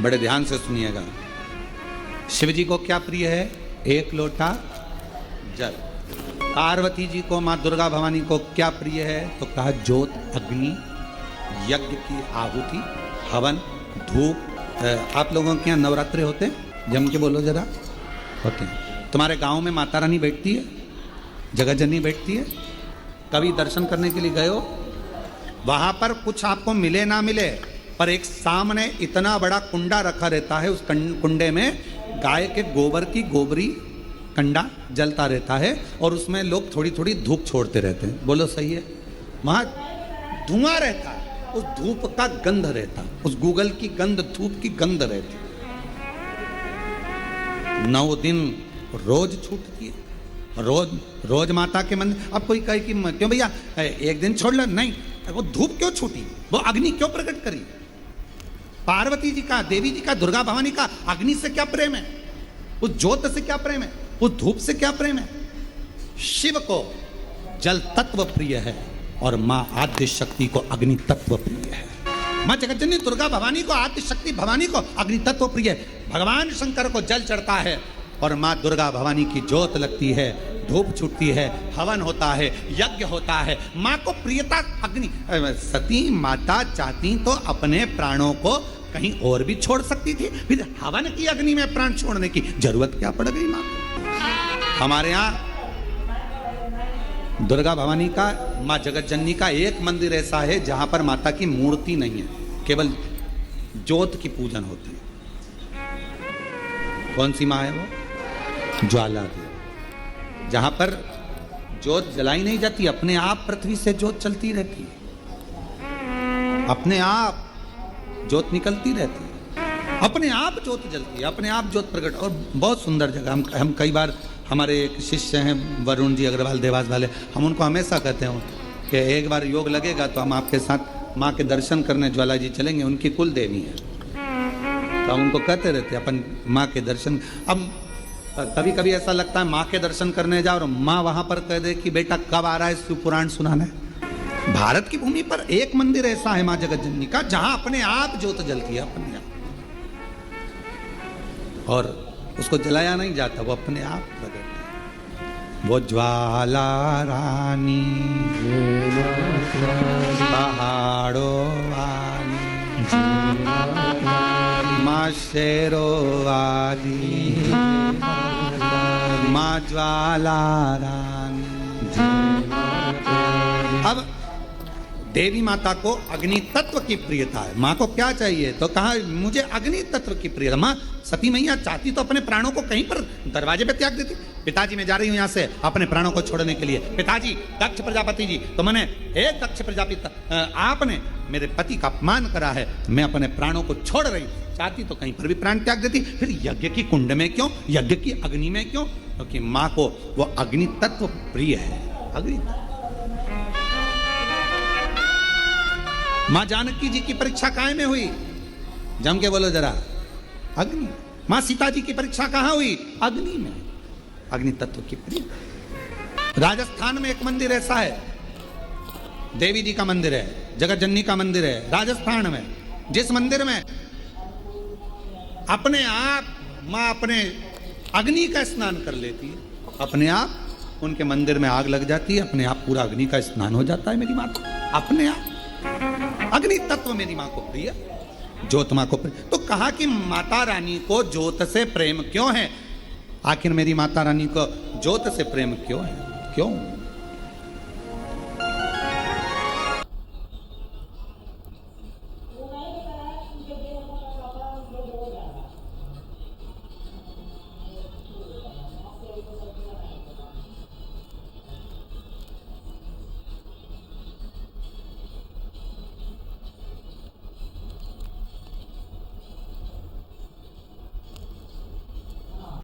बड़े ध्यान से सुनिएगा। शिव जी को क्या प्रिय है? एक लोटा जल। पार्वती जी को, माँ दुर्गा भवानी को क्या प्रिय है? तो कहा ज्योत, अग्नि, यज्ञ की आहुति, हवन, धूप। आप लोगों के यहाँ नवरात्रे होते हैं? जम के बोलो जरा। होते हैं। तुम्हारे गांव में माता रानी बैठती है, जगत जननी बैठती है? कभी दर्शन करने के लिए गए हो? वहां पर कुछ आपको मिले ना मिले, पर एक सामने इतना बड़ा कुंडा रखा रहता है, उस कुंडे में गाय के गोबर की गोबरी कंडा जलता रहता है और उसमें लोग थोड़ी थोड़ी धूप छोड़ते रहते हैं। बोलो सही है? वहां धुआं रहता है, उस धूप का गंध रहता है, उस गूगल की गंध, धूप की गंध रहती है। 9 दिन रोज छूटती है। रोज माता के मंदिर। अब कोई कहे कि क्यों भैया एक दिन छोड़ लो, नहीं, वो धूप क्यों छूटी, वो अग्नि क्यों प्रकट करी? पार्वती जी का, देवी जी का, दुर्गा भवानी का अग्नि से क्या प्रेम है? उस ज्योत से क्या प्रेम है? उस धूप से क्या प्रेम है? शिव को जल तत्व प्रिय है और मां आद्य शक्ति को अग्नि तत्व प्रिय है। मां जगतजननी दुर्गा भवानी को, आद्य शक्ति भवानी को अग्नि तत्व प्रिय है। भगवान शंकर को जल चढ़ता है और मां दुर्गा भवानी की ज्योत लगती है, धूप छूटती है, हवन होता है, यज्ञ होता है। मां को प्रियता अग्नि। सती माता चाहती तो अपने प्राणों को कहीं और भी छोड़ सकती थी, फिर हवन की अग्नि में प्राण छोड़ने की जरूरत क्या पड़ गई मां को? हमारे यहाँ दुर्गा भवानी का, मां जगत जननी का एक मंदिर ऐसा है जहां पर माता की मूर्ति नहीं है, केवल ज्योत की पूजन होती है। कौन सी मां है वो? ज्वाला देवी। जहां पर ज्योत जलाई नहीं जाती, अपने आप पृथ्वी से ज्योत चलती रहती है, अपने आप ज्योत निकलती रहती है, अपने आप ज्योत जलती है, अपने आप ज्योत प्रकट। और बहुत सुंदर जगह। हम कई बार, हमारे एक शिष्य हैं वरुण जी अग्रवाल देवास वाले, हम उनको हमेशा कहते हैं कि एक बार योग लगेगा तो हम आपके साथ माँ के दर्शन करने ज्वाला जी चलेंगे। उनकी कुल देवी है, तो हम उनको कहते रहते अपन माँ के दर्शन। अब कभी कभी ऐसा लगता है माँ के दर्शन करने जाओ और माँ वहां पर कह दे कि बेटा कब आ रहा है शिव पुराण सुनाने। भारत की भूमि पर एक मंदिर ऐसा है माँ जगत जननी का जहां अपने आप ज्योत जलती है, अपने आप, और उसको जलाया नहीं जाता, वो अपने आप प्रकट है। वो ज्वाला रानी पहाड़ों वाली, माँ शेरों वाली, माँ ज्वाला रानी। अब देवी माता को अग्नि तत्व की प्रियता है। माँ को क्या चाहिए? तो कहा मुझे अग्नि तत्व की प्रियता। माँ सती मैया चाहती तो अपने प्राणों को कहीं पर दरवाजे पे त्याग देती। पिताजी मैं जा रही हूँ यहाँ से अपने प्राणों को छोड़ने के लिए। पिताजी, दक्ष प्रजापति जी, तो मैंने, हे दक्ष प्रजापति, आपने मेरे पति का अपमान करा है, मैं अपने प्राणों को छोड़ रही हूँ। चाहती तो कहीं पर भी प्राण त्याग देती। फिर यज्ञ की कुंड में क्यों, यज्ञ की अग्नि में क्यों? क्योंकि माँ को वो अग्नि तत्व प्रिय है। अग्नि। मां जानकी जी की परीक्षा काहे में हुई? जम के बोलो जरा। अग्नि। मां सीता जी की परीक्षा कहां हुई? अग्नि में। अग्नि तत्व की प्रिय। राजस्थान में एक मंदिर ऐसा है, देवी जी का मंदिर है, जगत जननी का मंदिर है राजस्थान में, जिस मंदिर में अपने आप मां अपने अग्नि का स्नान कर लेती है, अपने आप उनके मंदिर में आग लग जाती है, अपने आप पूरा अग्नि का स्नान हो जाता है मेरी मां को, अपने आप। अग्नि तत्व मेरी मां को प्रिय, ज्योत मां को प्रिय। तो कहा कि माता रानी को ज्योत से प्रेम क्यों है? आखिर मेरी माता रानी को ज्योत से प्रेम क्यों है? क्यों?